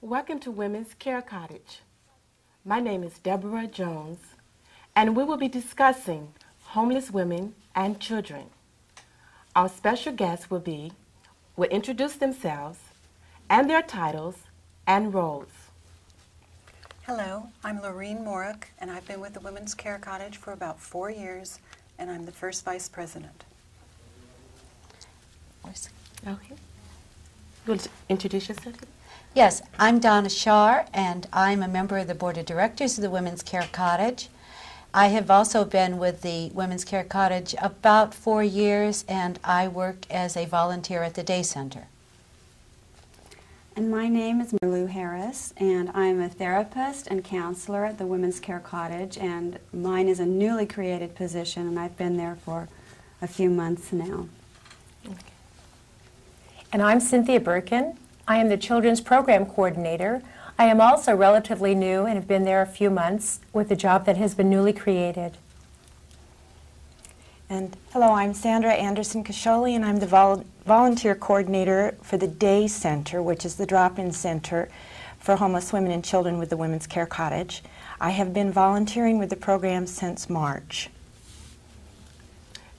Welcome to Women's Care Cottage. My name is Deborah Jones, and we will be discussing homeless women and children. Our special guests will introduce themselves and their titles and roles. Hello, I'm Lorene Morick, and I've been with the Women's Care Cottage for about 4 years, and I'm the first vice president. Okay. You want to introduce yourself? Yes, I'm Donna Shar, and I'm a member of the Board of Directors of the Women's Care Cottage. I have also been with the Women's Care Cottage about 4 years, and I work as a volunteer at the day center. And my name is Lou Harris, and I'm a therapist and counselor at the Women's Care Cottage, and mine is a newly created position, and I've been there for a few months now. Okay. And I'm Cynthia Birkin. I am the Children's Program Coordinator. I am also relatively new and have been there a few months with a job that has been newly created. And hello, I'm Sandra Anderson-Casholi, and I'm the volunteer coordinator for the Day Center, which is the drop-in center for homeless women and children with the Women's Care Cottage. I have been volunteering with the program since March.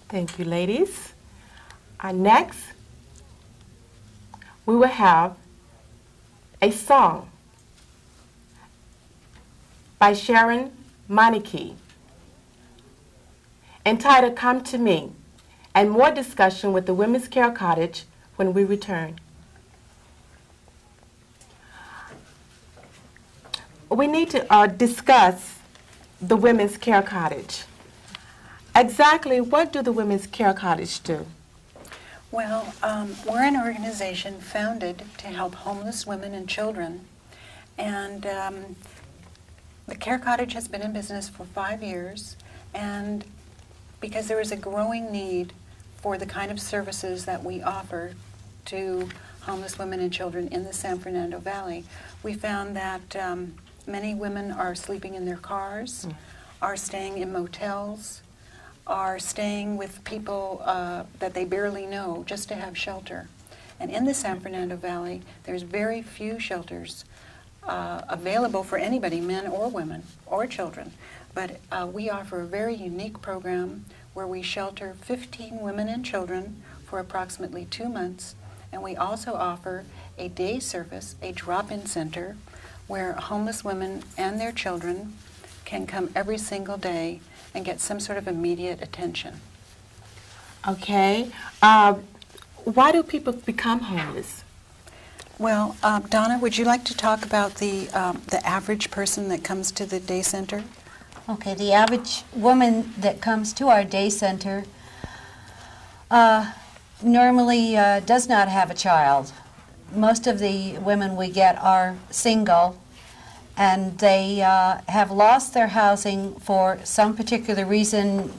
Thank you, ladies. Next, we will have a song by Sharon Meineke entitled Come to Me, and more discussion with the Women's Care Cottage when we return. We need to discuss the Women's Care Cottage. Exactly what do the Women's Care Cottage do? Well, we're an organization founded to help homeless women and children, and the Care Cottage has been in business for 5 years, and because there is a growing need for the kind of services that we offer to homeless women and children in the San Fernando Valley, we found that many women are sleeping in their cars, are staying in motels, are staying with people that they barely know just to have shelter. And in the San Fernando Valley, there's very few shelters available for anybody, men or women or children. But we offer a very unique program where we shelter 15 women and children for approximately 2 months. And we also offer a day service, a drop-in center, where homeless women and their children can come every single day and get some sort of immediate attention. Okay. Why do people become homeless? Well, Donna, would you like to talk about the average person that comes to the day center? Okay, the average woman that comes to our day center normally does not have a child. Most of the women we get are single, and they have lost their housing for some particular reason,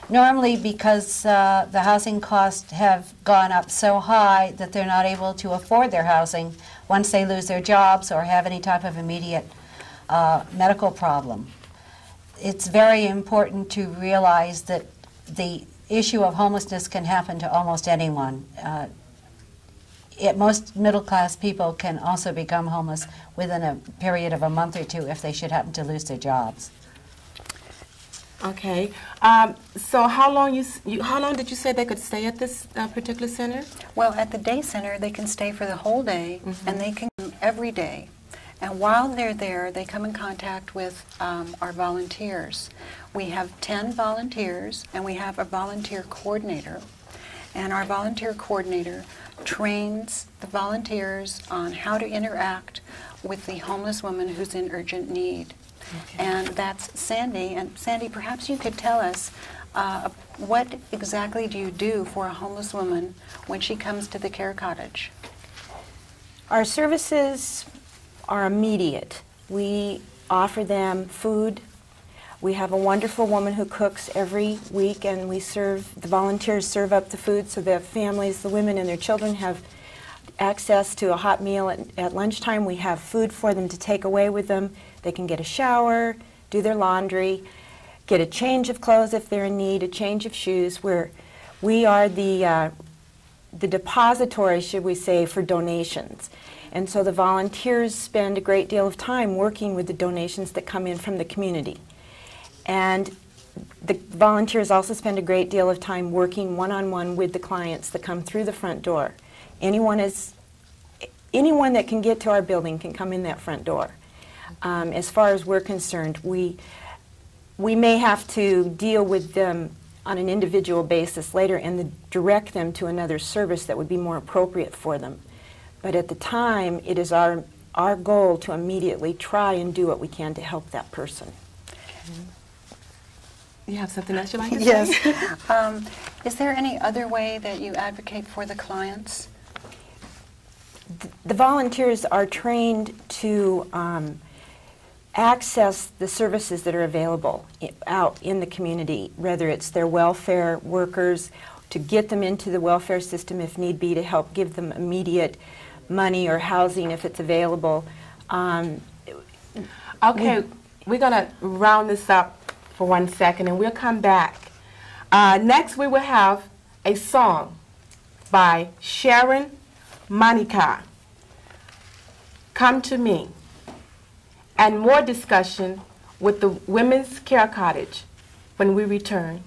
normally because the housing costs have gone up so high that they're not able to afford their housing once they lose their jobs or have any type of immediate medical problem. It's very important to realize that the issue of homelessness can happen to almost anyone. Most middle-class people can also become homeless within a period of a month or two if they should happen to lose their jobs. Okay. So how long did you say they could stay at this particular center? Well, at the day center, they can stay for the whole day, and they can come every day. And while they're there, they come in contact with our volunteers. We have 10 volunteers, and we have a volunteer coordinator. And our volunteer coordinator trains the volunteers on how to interact with the homeless woman who's in urgent need. Okay. And that's Sandy. And Sandy, perhaps you could tell us what exactly do you do for a homeless woman when she comes to the Care Cottage? Our services are immediate. We offer them food. We have a wonderful woman who cooks every week, and the volunteers serve up the food so the families, the women and their children have access to a hot meal at lunchtime. We have food for them to take away with them. They can get a shower, do their laundry, get a change of clothes if they're in need, a change of shoes. We are the depository, should we say, for donations. And so the volunteers spend a great deal of time working with the donations that come in from the community. And the volunteers also spend a great deal of time working one-on-one with the clients that come through the front door. Anyone that can get to our building can come in that front door. As far as we're concerned, we may have to deal with them on an individual basis later and direct them to another service that would be more appropriate for them. But at the time, it is our goal to immediately try and do what we can to help that person. You have something else you'd like to say? Yes. Is there any other way that you advocate for the clients? The volunteers are trained to access the services that are available out in the community, whether it's their welfare workers, to get them into the welfare system if need be, to help give them immediate money or housing if it's available. Okay, we're going to round this up for 1 second and we'll come back. Next we will have a song by Sharon Monica, Come to Me, and more discussion with the Women's Care Cottage when we return.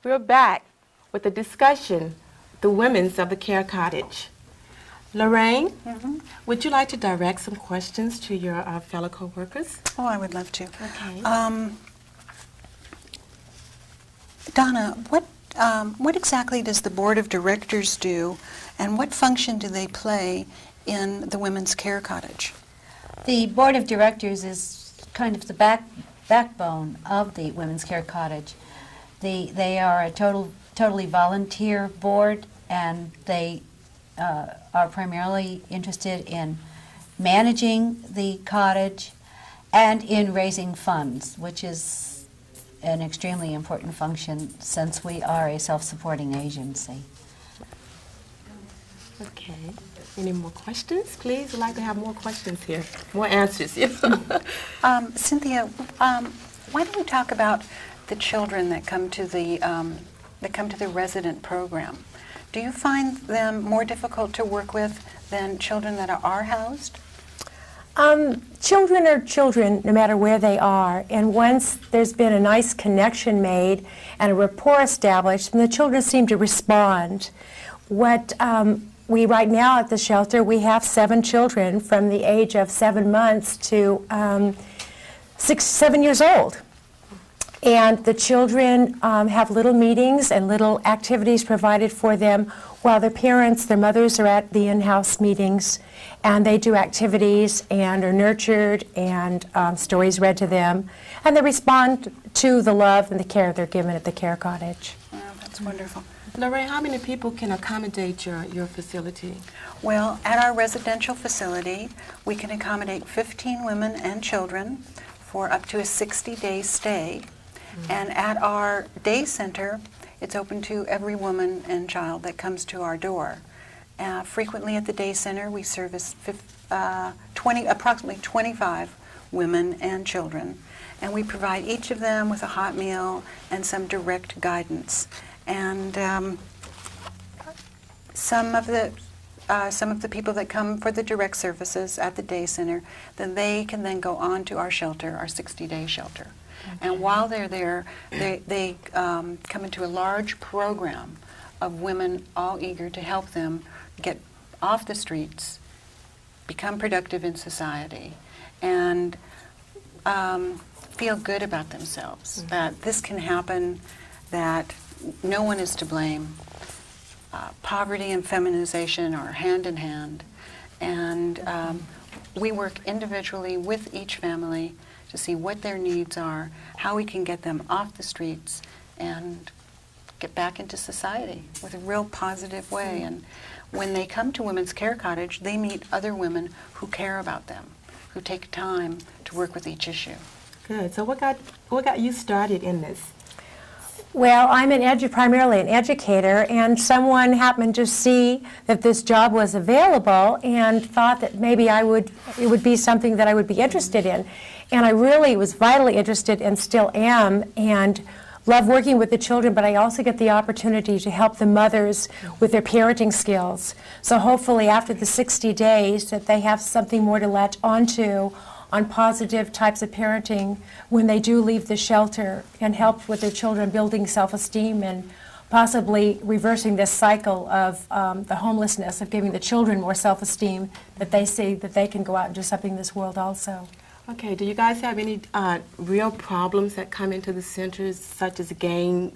We're back with a discussion, the women's of the Care Cottage. Lorraine, would you like to direct some questions to your fellow co-workers? Oh, I would love to. Okay. Donna, what exactly does the Board of Directors do, and what function do they play in the Women's Care Cottage? The Board of Directors is kind of the backbone of the Women's Care Cottage. They are a total totally volunteer board, and they are primarily interested in managing the cottage and in raising funds, which is an extremely important function since we are a self-supporting agency. Okay. Any more questions, please? We'd like to have more questions here, more answers. Cynthia, why don't we talk about the children that come to the resident program? Do you find them more difficult to work with than children that are housed? Children are children no matter where they are, and once there's been a nice connection made and a rapport established, then the children seem to respond. We right now at the shelter, we have 7 children from the age of 7 months to 7 years old. And the children have little meetings and little activities provided for them while their parents, their mothers, are at the in-house meetings, and they do activities and are nurtured and stories read to them, and they respond to the love and the care they're given at the care cottage. Oh, that's wonderful. Lorraine, how many people can accommodate your facility? Well, at our residential facility, we can accommodate 15 women and children for up to a 60-day stay. And at our day center, it's open to every woman and child that comes to our door. Frequently at the day center, we service approximately 25 women and children. And we provide each of them with a hot meal and some direct guidance. And some of the people that come for the direct services at the day center, then they can then go on to our shelter, our 60-day shelter. Okay. And while they're there, they come into a large program of women all eager to help them get off the streets, become productive in society, and feel good about themselves, that this can happen, that no one is to blame. Poverty and feminization are hand in hand, and we work individually with each family to see what their needs are, how we can get them off the streets and get back into society with a real positive way. And when they come to Women's Care Cottage, they meet other women who care about them, who take time to work with each issue. Good. So what got you started in this? Well, I'm primarily an educator, and someone happened to see that this job was available and thought that maybe it would be something that I would be interested in. And I really was vitally interested and still am, and love working with the children, but I also get the opportunity to help the mothers with their parenting skills. So hopefully after the 60 days that they have something more to latch onto on positive types of parenting when they do leave the shelter, and help with their children building self-esteem and possibly reversing this cycle of the homelessness, of giving the children more self-esteem, that they see that they can go out and do something in this world also. Okay, do you guys have any real problems that come into the centers, such as gang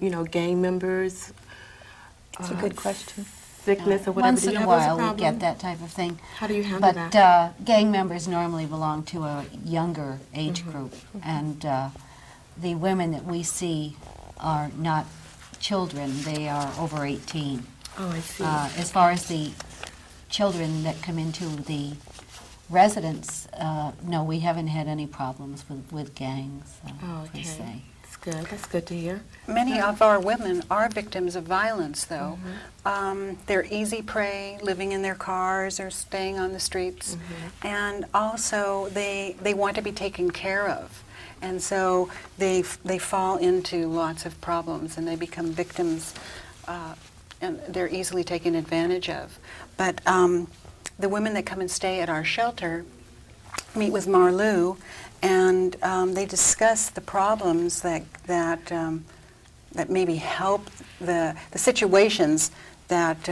members? That's a good question. Sickness or whatever? Once in a while we get that type of thing. How do you handle that? But gang members normally belong to a younger age group, and the women that we see are not children, they are over 18. Oh, I see. As far as the children that come into the residence, no, we haven't had any problems with gangs, per se. Good. That's good to hear. Many of our women are victims of violence, though. They're easy prey, living in their cars or staying on the streets. And also, they want to be taken care of. And so they fall into lots of problems, and they become victims, and they're easily taken advantage of. But the women that come and stay at our shelter meet with Marlou, and they discuss the problems that maybe help the situations that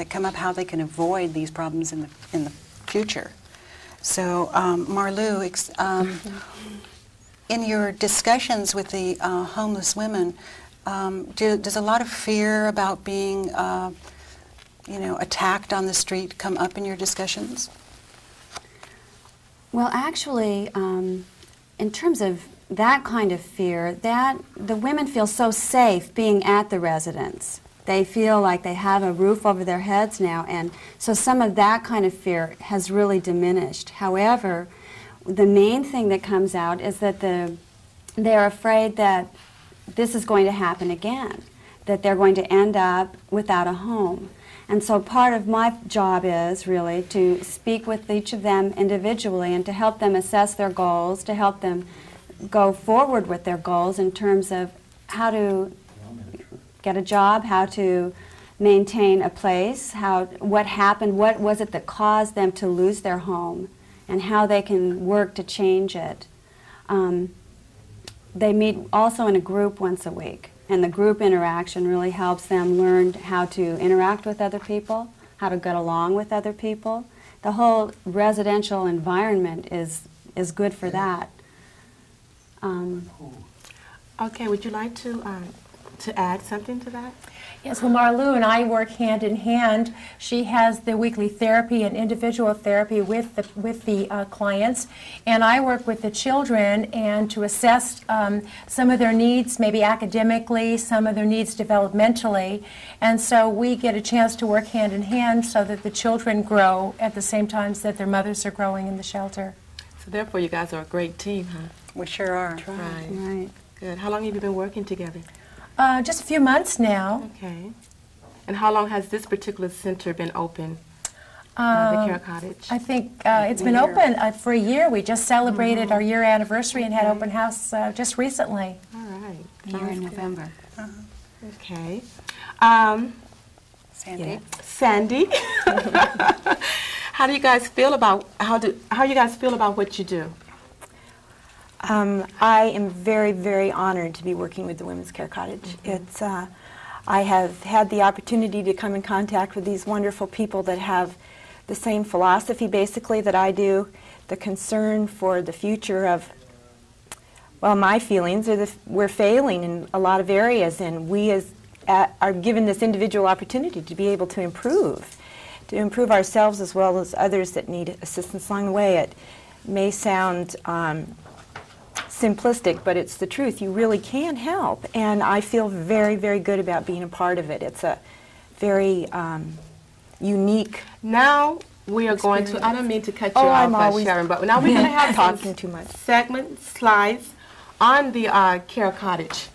come up, how they can avoid these problems in the future. So Marlou, in your discussions with the homeless women, does a lot of fear about being attacked on the street come up in your discussions? Well, actually, in terms of that kind of fear, that the women feel so safe being at the residence. They feel like they have a roof over their heads now, and so some of that kind of fear has really diminished. However, the main thing that comes out is that they're afraid that this is going to happen again, that they're going to end up without a home. And so part of my job is really to speak with each of them individually and to help them assess their goals, to help them go forward with their goals in terms of how to get a job, how to maintain a place, what happened, what was it that caused them to lose their home, and how they can work to change it. They meet also in a group once a week, and the group interaction really helps them learn how to interact with other people, how to get along with other people. The whole residential environment is good for that. Okay, would you like to add something to that? Yes, well, Marlou and I work hand in hand. She has the weekly therapy and individual therapy with the clients, and I work with the children and to assess some of their needs, maybe academically, some of their needs developmentally, and so we get a chance to work hand in hand so that the children grow at the same time that their mothers are growing in the shelter. So therefore, you guys are a great team, huh? We sure are. Right. Good. How long have you been working together? Just a few months now. Okay. And how long has this particular center been open, the Care Cottage? I think it's been open for a year. We just celebrated our year anniversary and had open house just recently. All right. A year in November. Okay. Sandy? Yeah. Sandy, how do you guys feel about how you guys feel about what you do? I am very, very honored to be working with the Women's Care Cottage. It's, I have had the opportunity to come in contact with these wonderful people that have the same philosophy basically that I do, the concern for the future of, well, my feelings are that we're failing in a lot of areas, and we are given this individual opportunity to be able to improve ourselves as well as others that need assistance along the way. It may sound simplistic, but it's the truth. You really can help, and I feel very, very good about being a part of it. It's a very unique. Now we are going to, I don't mean to cut you off, Sharon, but now we're going to have talking too much segment slides on the Care Cottage.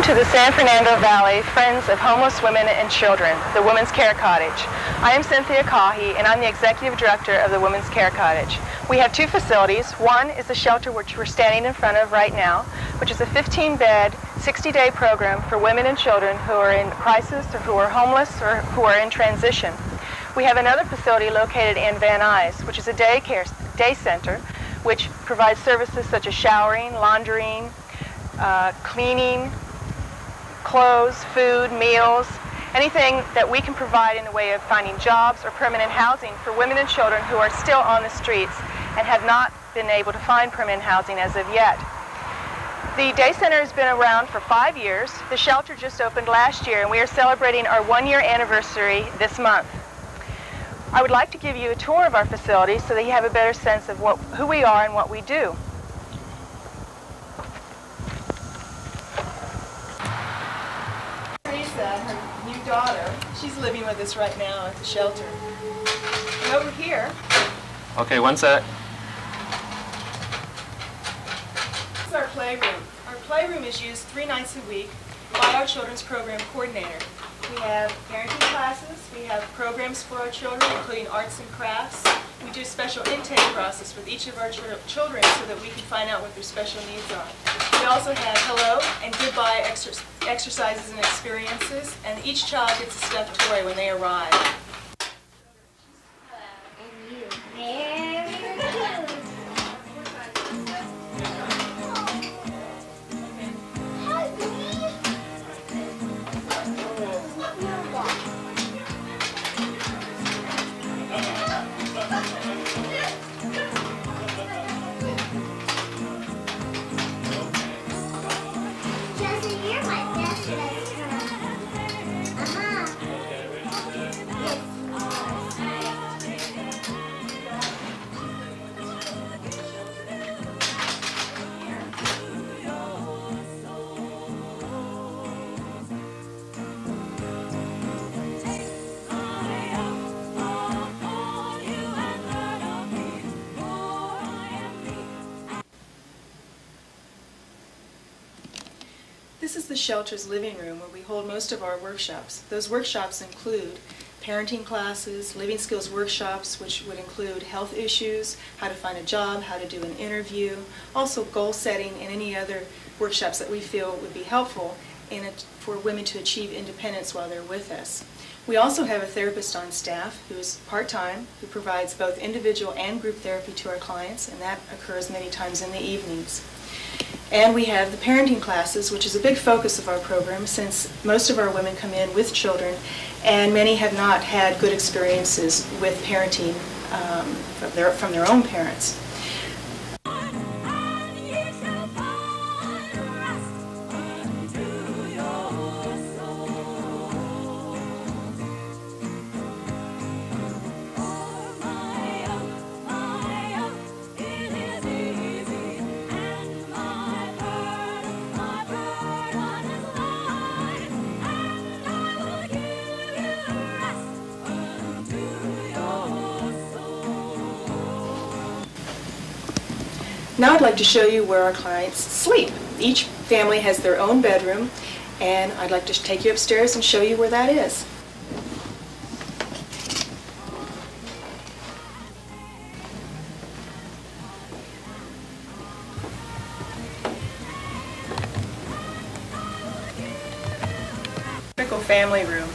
To the San Fernando Valley Friends of Homeless Women and Children, the Women's Care Cottage. I am Cynthia Cahy, and I'm the Executive Director of the Women's Care Cottage. We have two facilities. One is the shelter which we're standing in front of right now, which is a 15-bed, 60-day program for women and children who are in crisis or who are homeless or who are in transition. We have another facility located in Van Nuys, which is a day center, which provides services such as showering, laundering, cleaning, clothes, food, meals, anything that we can provide in the way of finding jobs or permanent housing for women and children who are still on the streets and have not been able to find permanent housing as of yet. The day center has been around for 5 years. The shelter just opened last year, and we are celebrating our 1-year anniversary this month. I would like to give you a tour of our facility so that you have a better sense of who we are and what we do. Her new daughter, she's living with us right now at the shelter. And over here... Okay, one sec. This is our playroom. Our playroom is used 3 nights a week by our children's program coordinator. We have parenting classes, we have programs for our children, including arts and crafts. We do a special intake process with each of our children so that we can find out what their special needs are. We also have hello and goodbye exercises and experiences, and each child gets a stuffed toy when they arrive. the shelter's living room where we hold most of our workshops. Those workshops include parenting classes, living skills workshops, which would include health issues, how to find a job, how to do an interview, also goal setting and any other workshops that we feel would be helpful for women to achieve independence while they're with us. We also have a therapist on staff who is part-time, who provides both individual and group therapy to our clients, and that occurs many times in the evenings. And we have the parenting classes, which is a big focus of our program since most of our women come in with children and many have not had good experiences with parenting from their own parents. Now I'd like to show you where our clients sleep. Each family has their own bedroom, and I'd like to take you upstairs and show you where that is. Typical family room.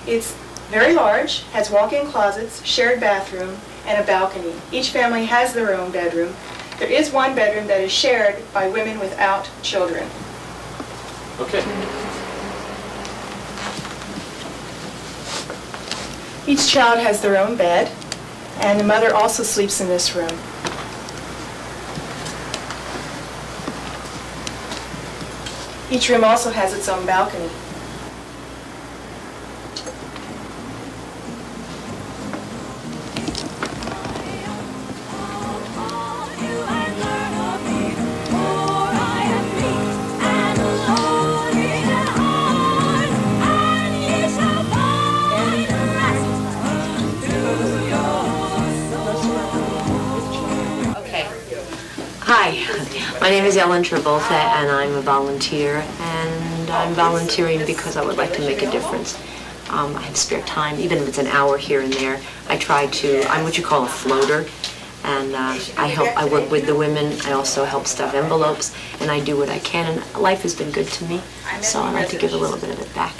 It's very large, has walk-in closets, shared bathroom, and a balcony. Each family has their own bedroom. There is one bedroom that is shared by women without children. Okay. Each child has their own bed, and the mother also sleeps in this room. Each room also has its own balcony. Hi, my name is Ellen Travolta and I'm a volunteer, and I'm volunteering because I would like to make a difference. I have spare time, even if it's an hour here and there. I'm what you call a floater, and I work with the women. I also help stuff envelopes, and I do what I can, and life has been good to me, so I like to give a little bit of it back.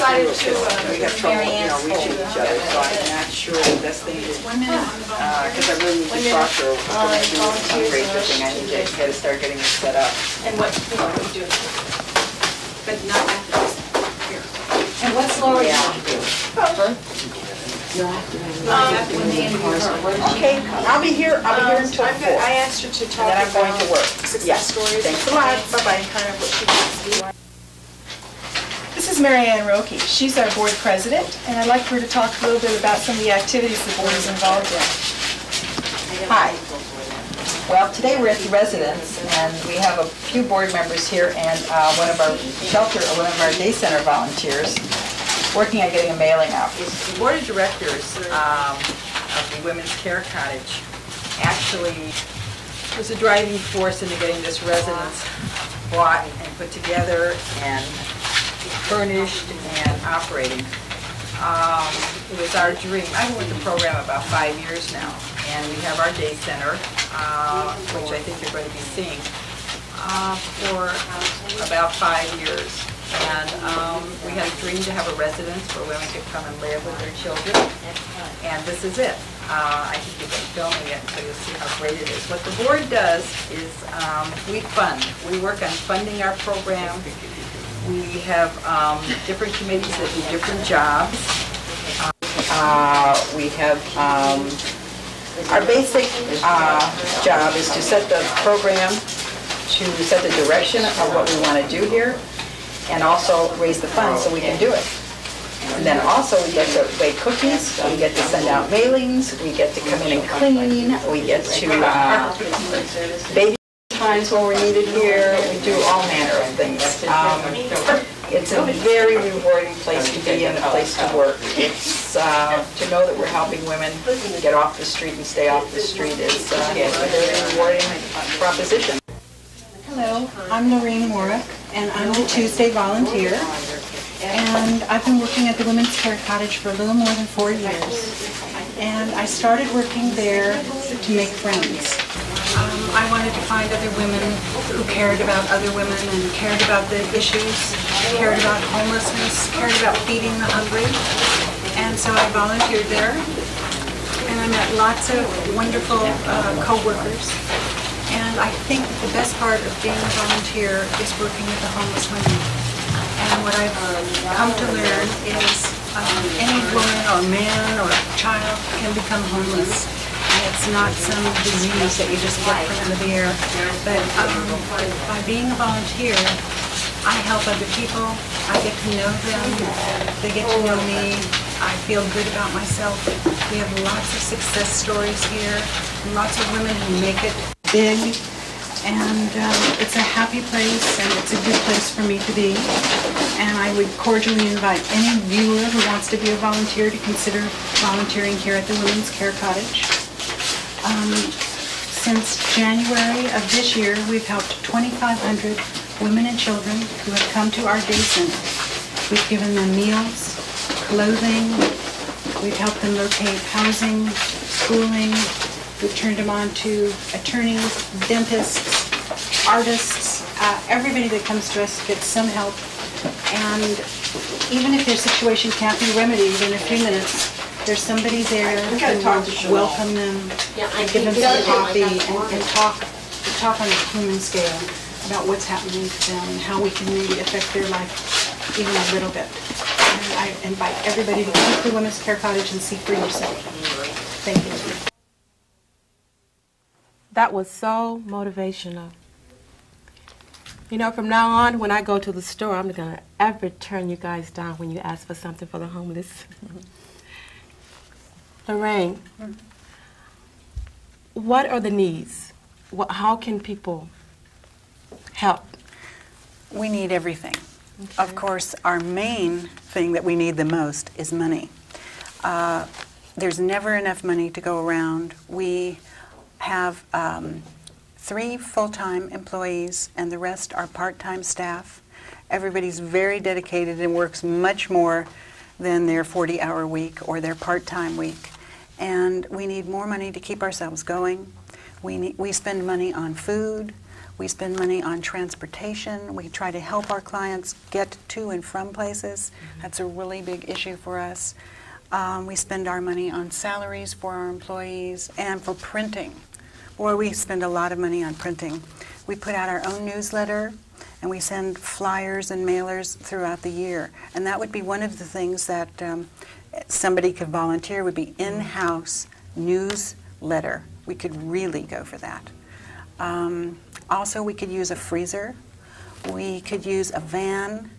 We have trouble, reaching each other, so I'm not sure the best thing is, because I really need to talk to her. I'm great thing. I need to start getting it set up. And what you do. But not after this. Here. And what's Laura going to do? Okay, I'll be here until 4. I asked her to talk and then I'm going about to work. success stories. Thanks a lot. Bye-bye. Kind of what she wants to do. This is Mary Ann Roque. She's our board president, and I'd like her to talk a little bit about some of the activities the board is involved in. Hi. Well, today we're at the residence, and we have a few board members here and one of our day center volunteers working on getting a mailing out. The board of directors of the Women's Care Cottage actually was a driving force into getting this residence bought and put together and furnished and operating. It was our dream. I've been with the program about 5 years now, and we have our day center, which I think you're going to be seeing, for about 5 years. And we had a dream to have a residence where women could come and live with their children, and this is it. I think you've been filming it, so you'll see how great it is. What the board does is we fund. We work on funding our program. We have different committees that do different jobs. We have our basic job is to set the program, to set the direction of what we want to do here, and also raise the funds so we can do it. And then also we get to bake cookies, we get to send out mailings, we get to come in and clean, we get to baby times when we're needed here, we do all manner of things. It's a very rewarding place to be and a place to work. It's to know that we're helping women get off the street and stay off the street is a very rewarding proposition. Hello, Hello, I'm Noreen Warwick, and I'm the Tuesday volunteer. And I've been working at the Women's Care Cottage for a little more than 4 years. And I started working there to make friends. I wanted to find other women who cared about other women and cared about the issues, cared about homelessness, cared about feeding the hungry. And so I volunteered there, and I met lots of wonderful co-workers. And I think the best part of being a volunteer is working with the homeless women. And what I've come to learn is any woman or man or child can become homeless. And it's not some disease that you just get from the air. But by being a volunteer, I help other people. I get to know them. They get to know me. I feel good about myself. We have lots of success stories here. Lots of women who make it big, and it's a happy place, and it's a good place for me to be. And I would cordially invite any viewer who wants to be a volunteer to consider volunteering here at the Women's Care Cottage. Since January of this year, we've helped 2,500 women and children who have come to our day center. We've given them meals, clothing, we've helped them locate housing, schooling. We've turned them on to attorneys, dentists, artists. Everybody that comes to us gets some help. And even if their situation can't be remedied in a few minutes, there's somebody there who will welcome them, and give them some coffee, and talk on a human scale about what's happening to them and how we can maybe affect their life even a little bit. And I invite everybody to come to the Women's Care Cottage and see for yourself. Thank you. That was so motivational. You know, from now on, when I go to the store, I'm not going to ever turn you guys down when you ask for something for the homeless. Lorraine, what are the needs? How can people help? We need everything. Okay. Of course, our main thing that we need the most is money. There's never enough money to go around. We have 3 full-time employees, and the rest are part-time staff. Everybody's very dedicated and works much more than their 40-hour week or their part-time week. And we need more money to keep ourselves going. We spend money on food. We spend money on transportation. We try to help our clients get to and from places. That's a really big issue for us. We spend our money on salaries for our employees and for printing. Boy, we spend a lot of money on printing. We put out our own newsletter, and we send flyers and mailers throughout the year. And that would be one of the things that somebody could volunteer, would be in-house newsletter. We could really go for that. Also, we could use a freezer. We could use a van,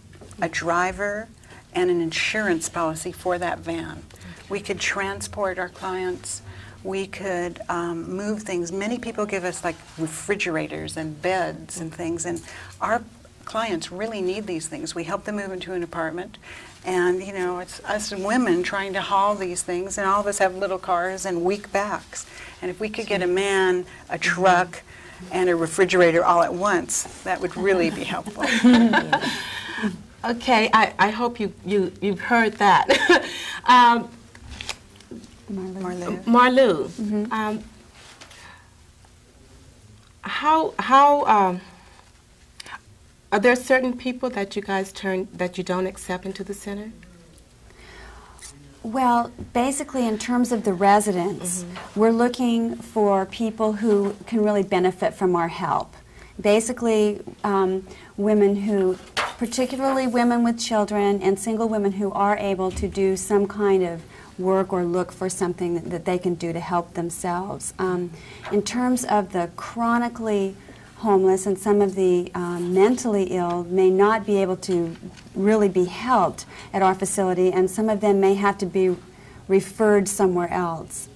a driver, and an insurance policy for that van. We could transport our clients. We could move things. Many people give us like refrigerators and beds and things, and our clients really need these things. We help them move into an apartment, and you know, it's us women trying to haul these things, and all of us have little cars and weak backs. And if we could get a man, a truck, and a refrigerator all at once, that would really be helpful. Okay, I hope you've heard that. Marlou. Mm-hmm. Are there certain people that you guys that you don't accept into the center? Well, basically in terms of the residents, we're looking for people who can really benefit from our help. Basically, women who, particularly women with children and single women who are able to do some kind of work or look for something that they can do to help themselves. In terms of the chronically homeless and some of the mentally ill may not be able to really be helped at our facility, and some of them may have to be referred somewhere else.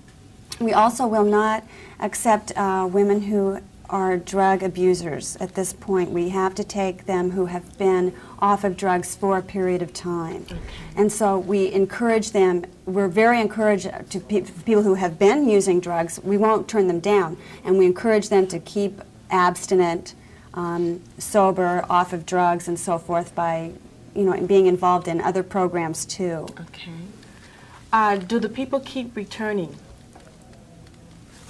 We also will not accept women who are drug abusers at this point. We have to take them who have been off of drugs for a period of time. Okay. And so we encourage them, we're very encouraged to people who have been using drugs, we won't turn them down, and we encourage them to keep abstinent sober, off of drugs, and so forth by, and being involved in other programs too. Okay. Do the people keep returning?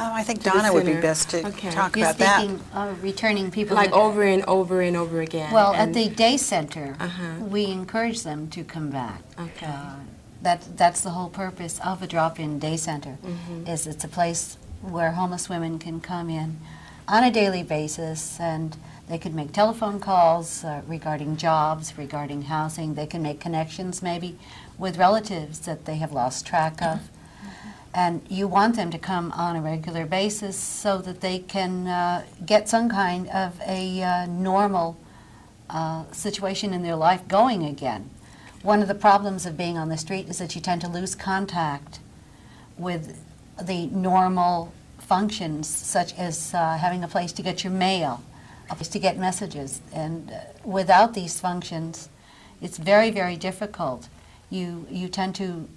Oh, I think Donna would be best to talk about that. You're speaking of returning people like over and over and over again. Well, at the day center, we encourage them to come back. Okay. That's the whole purpose of a drop-in day center. Is it's a place where homeless women can come in on a daily basis, and they can make telephone calls regarding jobs, regarding housing. They can make connections maybe with relatives that they have lost track of. And you want them to come on a regular basis so that they can get some kind of a normal situation in their life going again. One of the problems of being on the street is that you tend to lose contact with the normal functions, such as having a place to get your mail, a place to get messages. And without these functions, it's very, very difficult. You tend to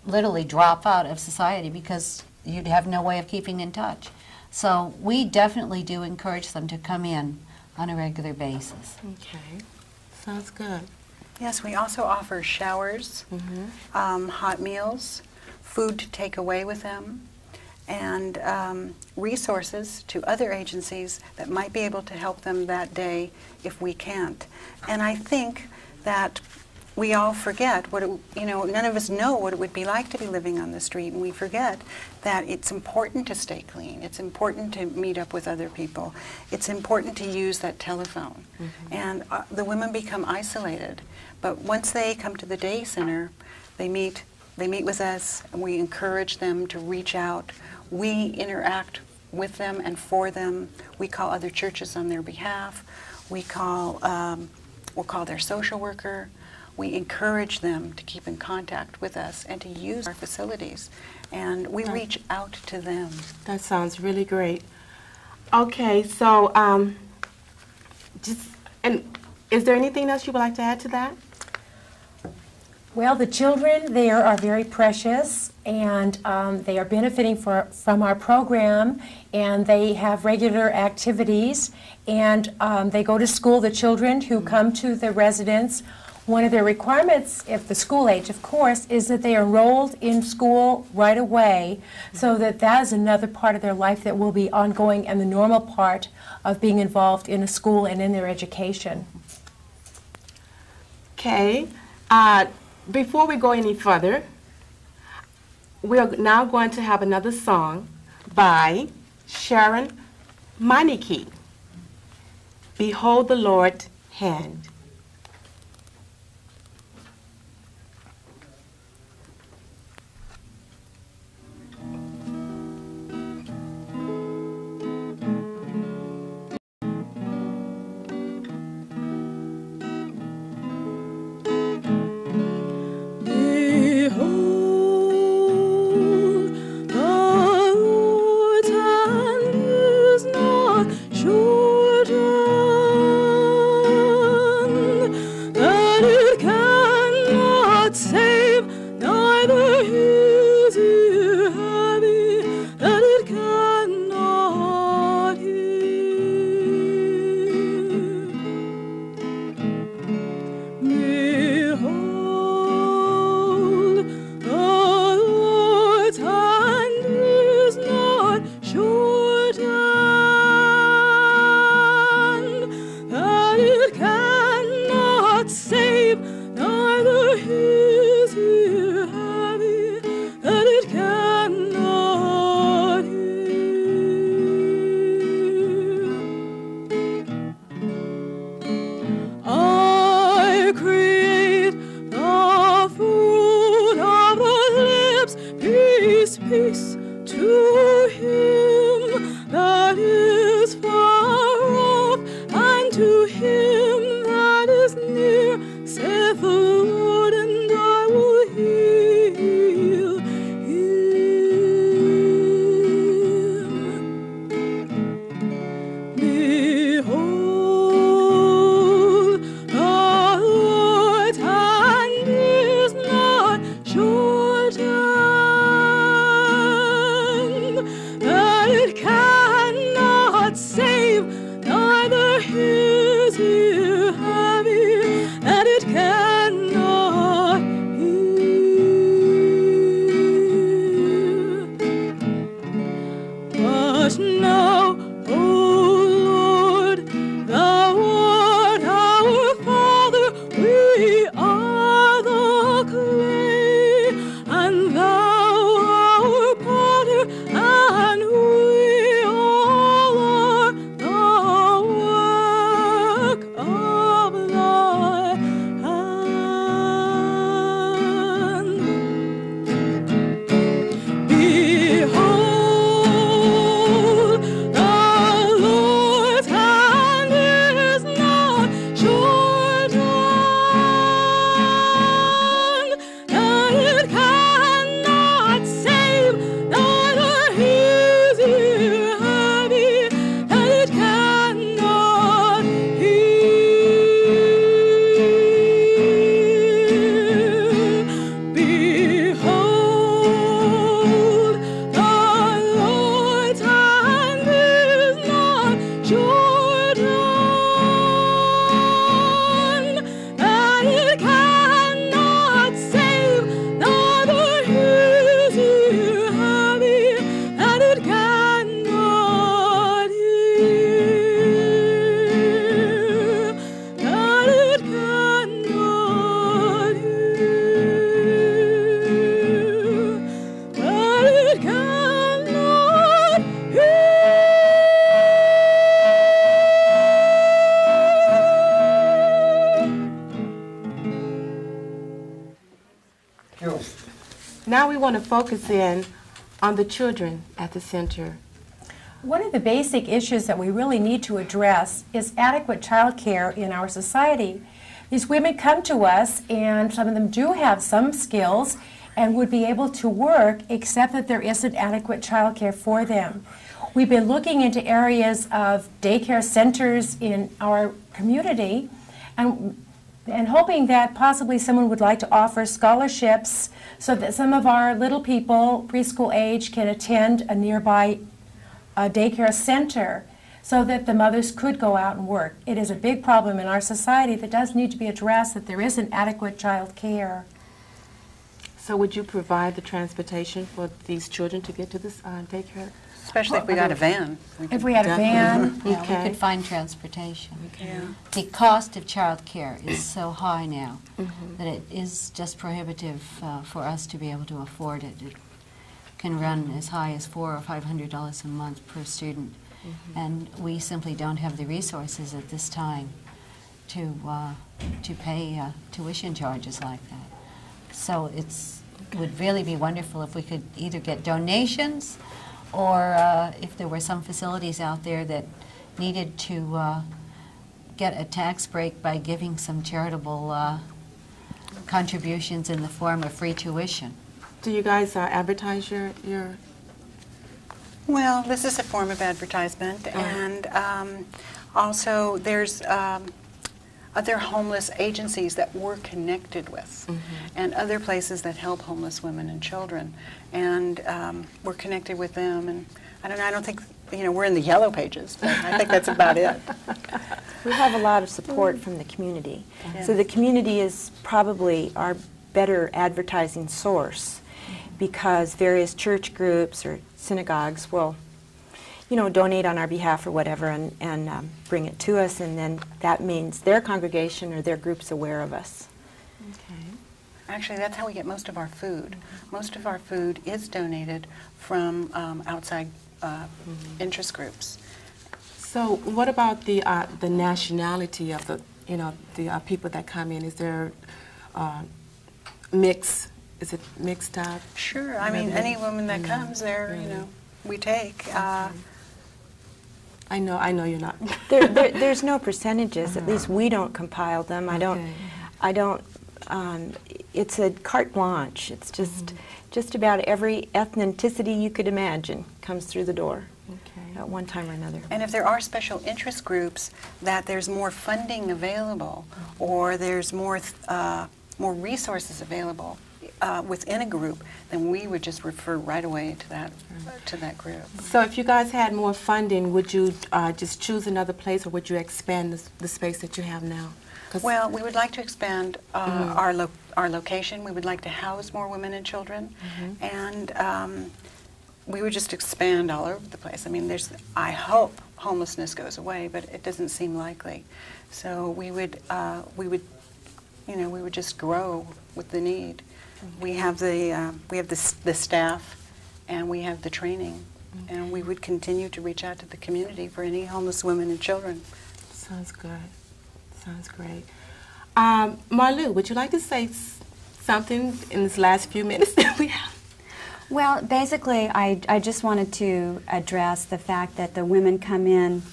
literally drop out of society because you'd have no way of keeping in touch. So we definitely do encourage them to come in on a regular basis. Okay, sounds good. Yes, we also offer showers, hot meals, food to take away with them, and resources to other agencies that might be able to help them that day if we can't. And I think that we all forget what none of us know what it would be like to be living on the street, and we forget that it's important to stay clean. It's important to meet up with other people. It's important to use that telephone. And the women become isolated. But once they come to the day center, they meet with us, and we encourage them to reach out. We interact with them and for them. We call other churches on their behalf. We'll call their social worker. We encourage them to keep in contact with us and to use our facilities. And we reach out to them. That sounds really great. Okay, so is there anything else you would like to add to that? Well, the children there are very precious, and they are benefiting from our program, and they have regular activities, and they go to school. The children who come to the residence, one of their requirements, if the school age, of course, is that they are enrolled in school right away, so that is another part of their life that will be ongoing and the normal part of being involved in a school and in their education. Okay. Before we go any further, we are now going to have another song by Sharon Meineke, Behold the Lord's Hand. now we want to focus in on the children at the center. One of the basic issues that we really need to address is adequate child care in our society. These women come to us, and some of them do have some skills and would be able to work, except that there isn't adequate child care for them. We've been looking into areas of daycare centers in our community and hoping that possibly someone would like to offer scholarships so that some of our little people, preschool age, can attend a nearby daycare center so that the mothers could go out and work. It is a big problem in our society that does need to be addressed, that there isn't adequate child care. So would you provide the transportation for these children to get to this daycare? Especially if we got a van. If we had a van, Yeah, Okay. we could find transportation. Yeah. The cost of child care is so high now that it is just prohibitive for us to be able to afford it. It can run as high as $400 or $500 a month per student, and we simply don't have the resources at this time to pay tuition charges like that. So it would really be wonderful if we could either get donations or if there were some facilities out there that needed to get a tax break by giving some charitable contributions in the form of free tuition. Do you guys advertise your? Well, this is a form of advertisement, and also there's other homeless agencies that we're connected with, and other places that help homeless women and children, and we're connected with them. And I don't think we're in the yellow pages, but I think that's about it. We have a lot of support from the community. So the community is probably our better advertising source, because various church groups or synagogues will, donate on our behalf or whatever and bring it to us, and then that means their congregation or their group's aware of us. Okay. Actually, that's how we get most of our food. Most of our food is donated from outside interest groups. So what about the nationality of the people that come in? Is there mix? Is it mixed up? Sure. I mean, any woman that comes there, we take. I know you're not. There's no percentages. At least we don't compile them. I don't. It's a carte blanche. It's just about every ethnicity you could imagine comes through the door at one time or another. And if there are special interest groups that there's more funding available, or there's more resources available within a group, then we would just refer right away to that group. So if you guys had more funding, would you just choose another place, or would you expand the space that you have now? Well, we would like to expand our location. We would like to house more women and children, and we would just expand all over the place. I mean, I hope homelessness goes away, but it doesn't seem likely. So we would just grow with the need. We have the staff, and we have the training, and we would continue to reach out to the community for any homeless women and children. Sounds good. Sounds great. Marlou, would you like to say something in this last few minutes that we have? Well, basically, I just wanted to address the fact that the women come in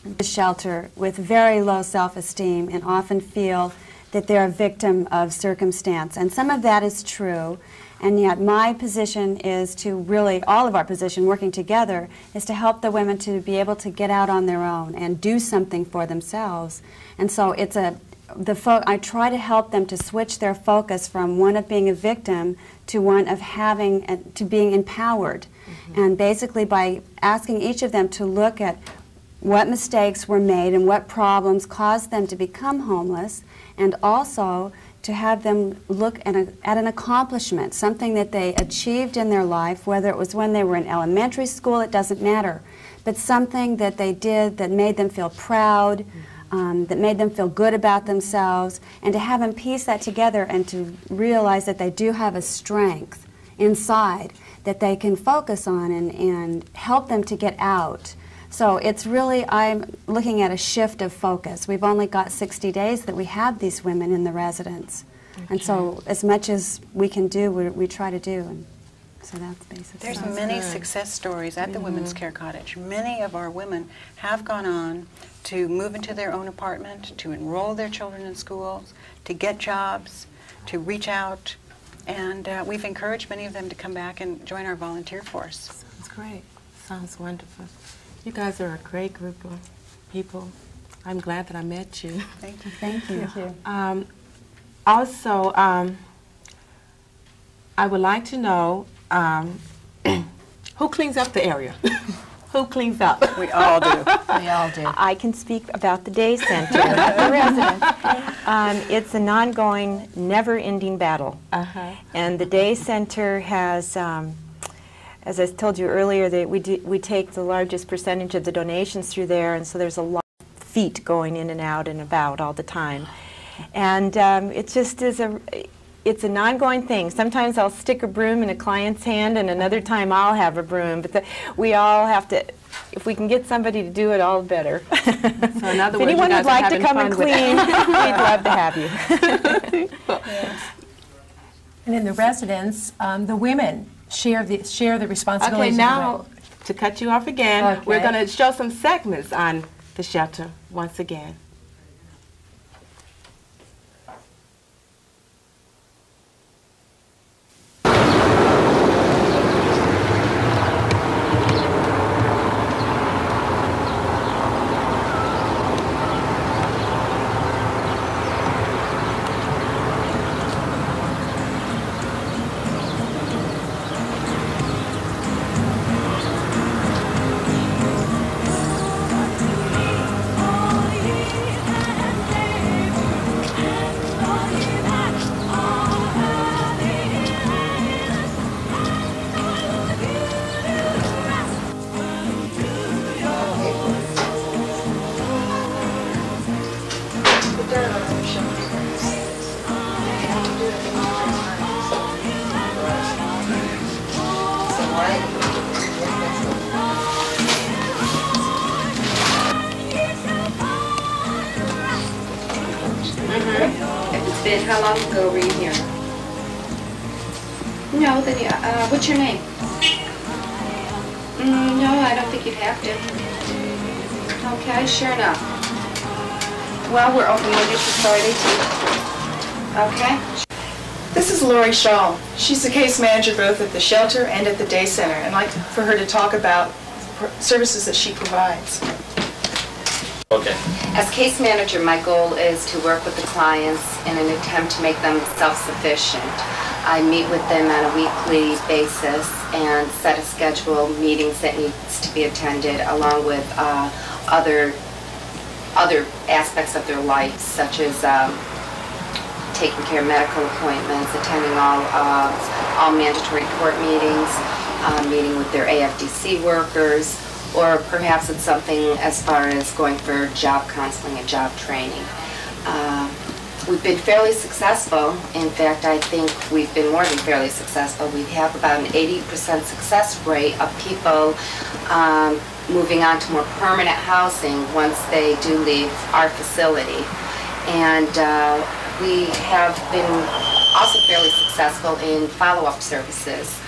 the shelter with very low self-esteem and often feel that they're a victim of circumstance. And some of that is true, and yet my position is to really, all of our position working together, is to help the women to be able to get out on their own and do something for themselves. And so I try to help them to switch their focus from one of being a victim to one of to being empowered. And basically by asking each of them to look at what mistakes were made and what problems caused them to become homeless, and also to have them look at an accomplishment, something that they achieved in their life, whether it was when they were in elementary school, it doesn't matter, but something that they did that made them feel proud, that made them feel good about themselves, and to have them piece that together and to realize that they do have a strength inside that they can focus on and help them to get out. So it's really, I'm looking at a shift of focus. We've only got 60 days that we have these women in the residence. And so as much as we can do, we try to do. And so that's basically. There's many success stories at the Women's Care Cottage. Many of our women have gone on to move into their own apartment, to enroll their children in schools, to get jobs, to reach out. And we've encouraged many of them to come back and join our volunteer force. Sounds great. Sounds wonderful. You guys are a great group of people. I'm glad that I met you. Thank you. Thank you. Also, I would like to know who cleans up the area? Who cleans up? We all do. We all do. I can speak about the day center, not the residents. It's an ongoing, never-ending battle. And the day center has, as I told you earlier, that we take the largest percentage of the donations through there, and so there's a lot of feet going in and out and about all the time. And it just is it's an ongoing thing. Sometimes I'll stick a broom in a client's hand, and another time I'll have a broom. But we all have to, if we can get somebody to do it, all better. So in other words, if anyone would like to come and clean, we'd love to have you. And in the residence, the women share the responsibilities. Okay, now to cut you off again, we're going to show some segments on the shelter once again. How long ago were you here? No, then what's your name? No, I don't think you'd have to. Okay, sure enough. Well, we're open Monday through Friday too. Okay. This is Lori Shaw. She's the case manager both at the shelter and at the day center. I'd like for her to talk about services that she provides. Okay. As case manager, my goal is to work with the clients in an attempt to make them self-sufficient. I meet with them on a weekly basis and set a schedule of meetings that needs to be attended, along with other aspects of their life, such as taking care of medical appointments, attending all mandatory court meetings, meeting with their AFDC workers, or perhaps it's something as far as going for job counseling and job training. We've been fairly successful. In fact, I think we've been more than fairly successful. We have about an 80% success rate of people moving on to more permanent housing once they do leave our facility. And we have been also fairly successful in follow-up services.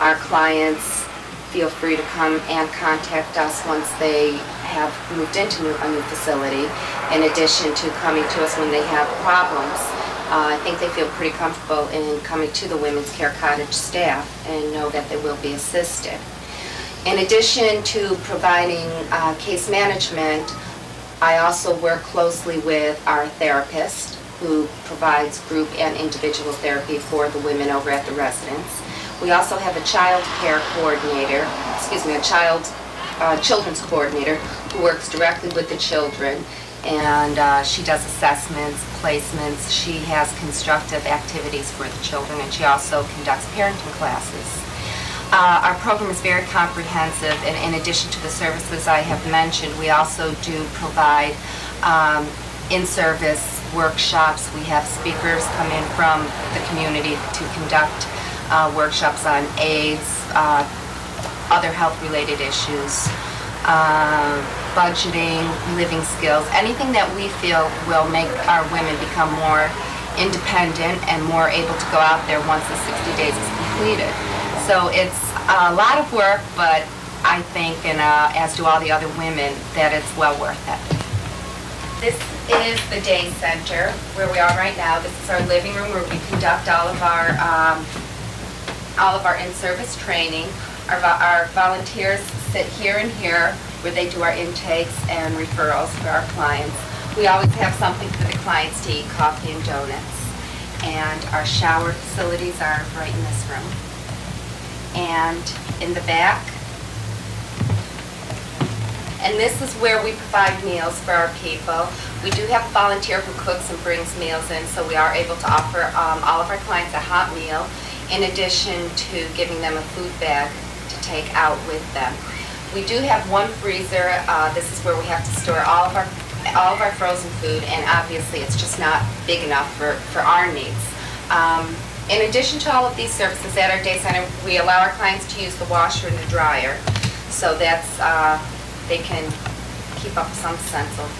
Our clients feel free to come and contact us once they have moved into a new facility, in addition to coming to us when they have problems. I think they feel pretty comfortable in coming to the Women's Care Cottage staff and know that they will be assisted. In addition to providing case management, I also work closely with our therapist, who provides group and individual therapy for the women over at the residence. We also have a child care coordinator, a children's coordinator who works directly with the children, and she does assessments, placements. She has constructive activities for the children, and she also conducts parenting classes. Our program is very comprehensive, and in addition to the services I have mentioned, we also do provide in-service workshops. We have speakers come in from the community to conduct workshops on AIDS, other health-related issues, budgeting, living skills, anything that we feel will make our women become more independent and more able to go out there once the 60 days is completed. So it's a lot of work, but I think, and as do all the other women, that it's well worth it. This is the day center where we are right now. This is our living room where we conduct all of our in-service training. Our volunteers sit here and here where they do our intakes and referrals for our clients. We always have something for the clients to eat, coffee and donuts. And our shower facilities are right in this room. And in the back, and this is where we provide meals for our people. We do have a volunteer who cooks and brings meals in, so we are able to offer all of our clients a hot meal, in addition to giving them a food bag to take out with them. We do have one freezer. This is where we have to store all of our frozen food, and obviously it's just not big enough for our needs. In addition to all of these services at our day center, we allow our clients to use the washer and the dryer, so that's they can keep up some sense of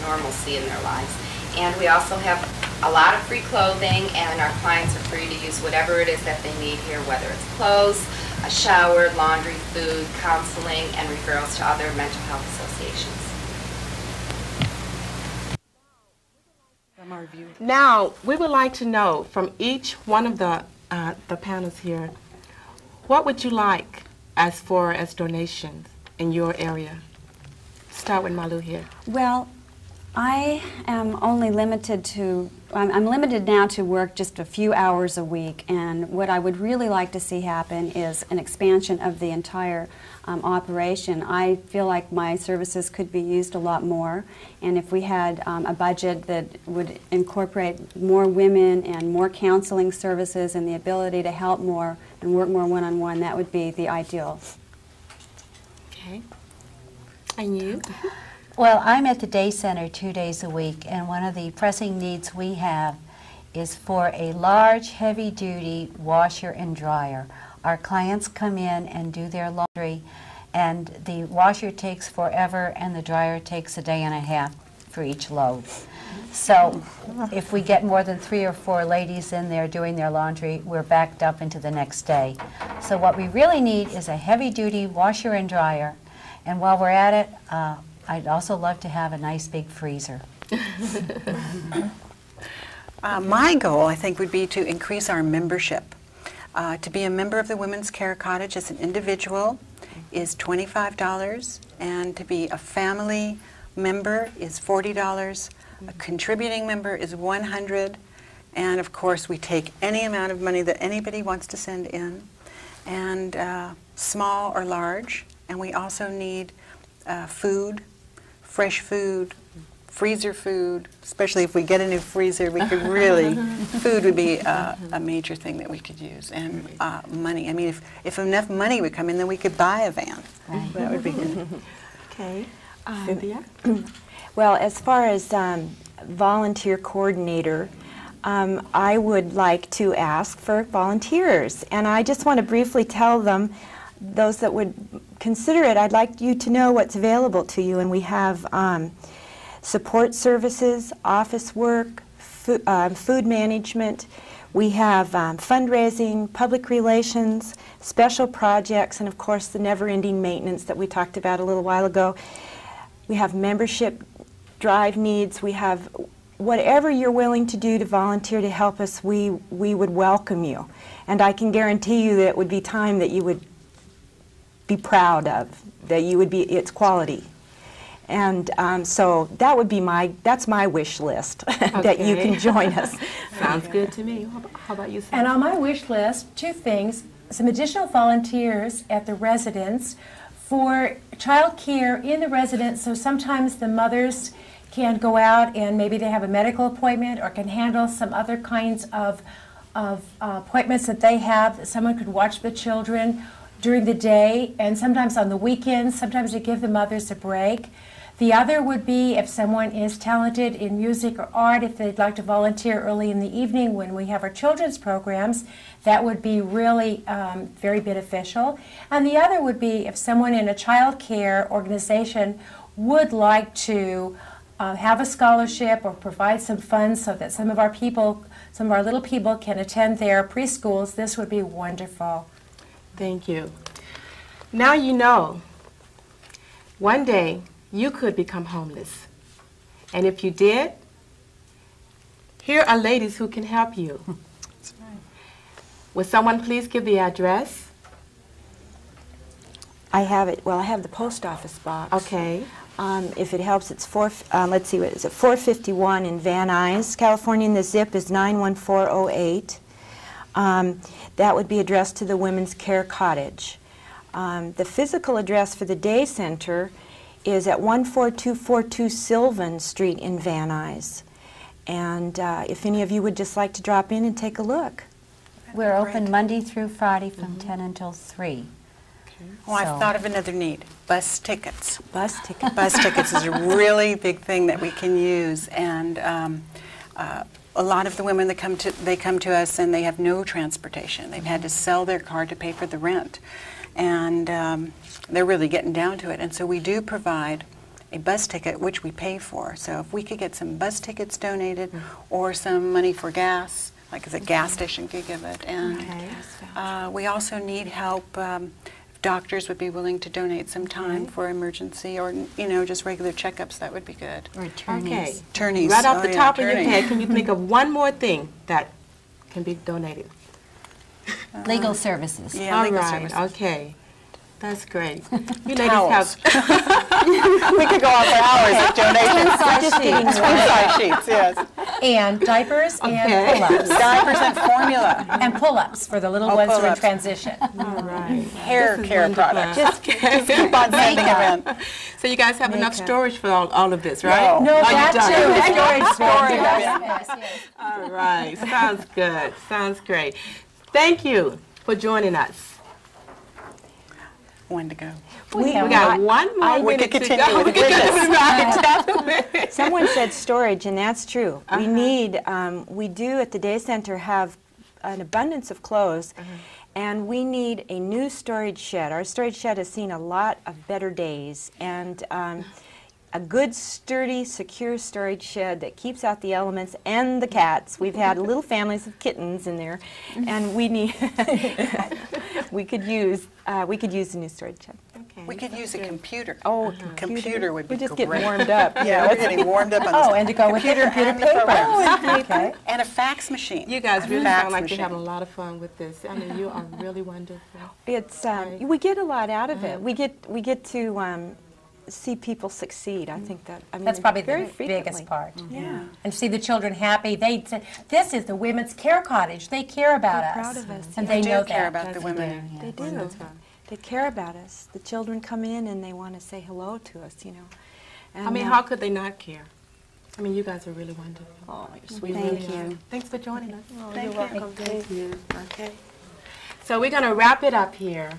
normalcy in their lives. And we also have a lot of free clothing, and our clients are free to use whatever it is that they need here, whether it's clothes, a shower, laundry, food, counseling, and referrals to other mental health associations. Now, we would like to know from each one of the panels here, what would you like as far as donations in your area? Start with Malu here. Well, I am only limited to, I'm limited now to work just a few hours a week, and what I would really like to see happen is an expansion of the entire operation. I feel like my services could be used a lot more, and if we had a budget that would incorporate more women and more counseling services and the ability to help more and work more one-on-one, that would be the ideal. Okay. And you? Well, I'm at the day center 2 days a week, and one of the pressing needs we have is for a large, heavy-duty washer and dryer. Our clients come in and do their laundry, and the washer takes forever, and the dryer takes a day and a half for each load. So if we get more than 3 or 4 ladies in there doing their laundry, we're backed up into the next day. So what we really need is a heavy-duty washer and dryer, and while we're at it, I'd also love to have a nice big freezer. My goal, I think, would be to increase our membership. To be a member of the Women's Care Cottage as an individual is $25, and to be a family member is $40. A contributing member is $100, and of course we take any amount of money that anybody wants to send in, and small or large. And we also need food, fresh food, freezer food, especially if we get a new freezer, we could really, food would be a major thing that we could use, and money. I mean, if enough money would come in, then we could buy a van. Right. That would be good. Okay. Cynthia? Well, as far as volunteer coordinator, I would like to ask for volunteers, and I just want to briefly tell them, those that would consider it, I'd like you to know what's available to you, and we have support services, office work, food management. We have fundraising, public relations, special projects, and of course the never-ending maintenance that we talked about a little while ago. We have membership drive needs. We have whatever you're willing to do to volunteer to help us, we would welcome you. And I can guarantee you that it would be time that you would be proud of, that you would be, it's quality. And so that would be that's my wish list, that you can join us. Sounds good to me. How about you, Sam? And on my wish list, 2 things: some additional volunteers at the residence for child care in the residence, so sometimes the mothers can go out and maybe they have a medical appointment or can handle some other kinds of appointments that they have, that someone could watch the children during the day, and sometimes on the weekends, sometimes to give the mothers a break. The other would be if someone is talented in music or art, if they'd like to volunteer early in the evening when we have our children's programs, that would be really very beneficial. And the other would be if someone in a child care organization would like to have a scholarship or provide some funds so that some of our people, some of our little people can attend their preschools, this would be wonderful. Thank you. Now you know, one day you could become homeless. And if you did, here are ladies who can help you. That's right. Would someone please give the address? I have it. Well, I have the post office box. Okay. If it helps, it's let's see, what is it? 451 in Van Nuys, California, and the zip is 91408. That would be addressed to the Women's Care Cottage. The physical address for the day center is at 14242 Sylvan Street in Van Nuys. And if any of you would just like to drop in and take a look. We're open Monday through Friday from 10 until 3. Oh, I've thought of another need, bus tickets. Bus tickets. Bus tickets is a really big thing that we can use, and a lot of the women that come to us and they have no transportation. They've had to sell their car to pay for the rent, and they're really getting down to it. And so we do provide a bus ticket, which we pay for. So if we could get some bus tickets donated or some money for gas, like the gas station could give it, and we also need help. Doctors would be willing to donate some time for emergency or, you know, just regular checkups. That would be good. Or attorneys. Okay. Attorneys. Right off the top of your attorney. head, can you think of one more thing that can be donated? Legal services. Yeah, All legal right. services. Okay. That's great. You Towels. ladies have... We could go on for hours with donations. Twin-size sheets, yes. And diapers and pull-ups. Diapers and formula. And pull-ups for the little ones who are in pull-ups. transition. All right. Hair This is care wonderful. products. Just keep on sending them in. So you guys have enough storage for all of this, right? No. No, Oh, you that don't. too. Storage. Yes, Yes. All right. Sounds good. Sounds great. Thank you for joining us. When to go. We got one more We minute could to continue go. with We could business. right. Someone said storage, and that's true. We need, we do at the day center have an abundance of clothes, and we need a new storage shed. Our storage shed has seen a lot of better days, and a good, sturdy, secure storage shed that keeps out the elements and the cats. We've had little families of kittens in there, and we need, we could use a new storage shed. Okay. We could use a computer. Oh, Computer would be We're just great. getting warmed up. Yeah, we're getting warmed up on this. Oh, and to go with the computer and the paper. programs. Okay. And a fax machine. You guys really Fax sound like machine. you're having a lot of fun with this. I mean, you are really wonderful. It's we get a lot out of it. We get to see people succeed. I think that That's probably very the frequently. biggest part. Yeah. And see the children happy. This is the Women's Care Cottage. They care about us. proud of us. And They they do know care that. about the women. They do. They care about us. The children come in and they want to say hello to us, you know. And, I mean, how could they not care? I mean, you guys are really wonderful. Oh, you're We sweet. really Thank are. you. Thanks for joining us. Thank you. Thank you. Okay. So we're going to wrap it up here,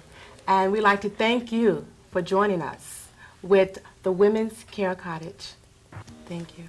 and we'd like to thank you for joining us with the Women's Care Cottage. Thank you.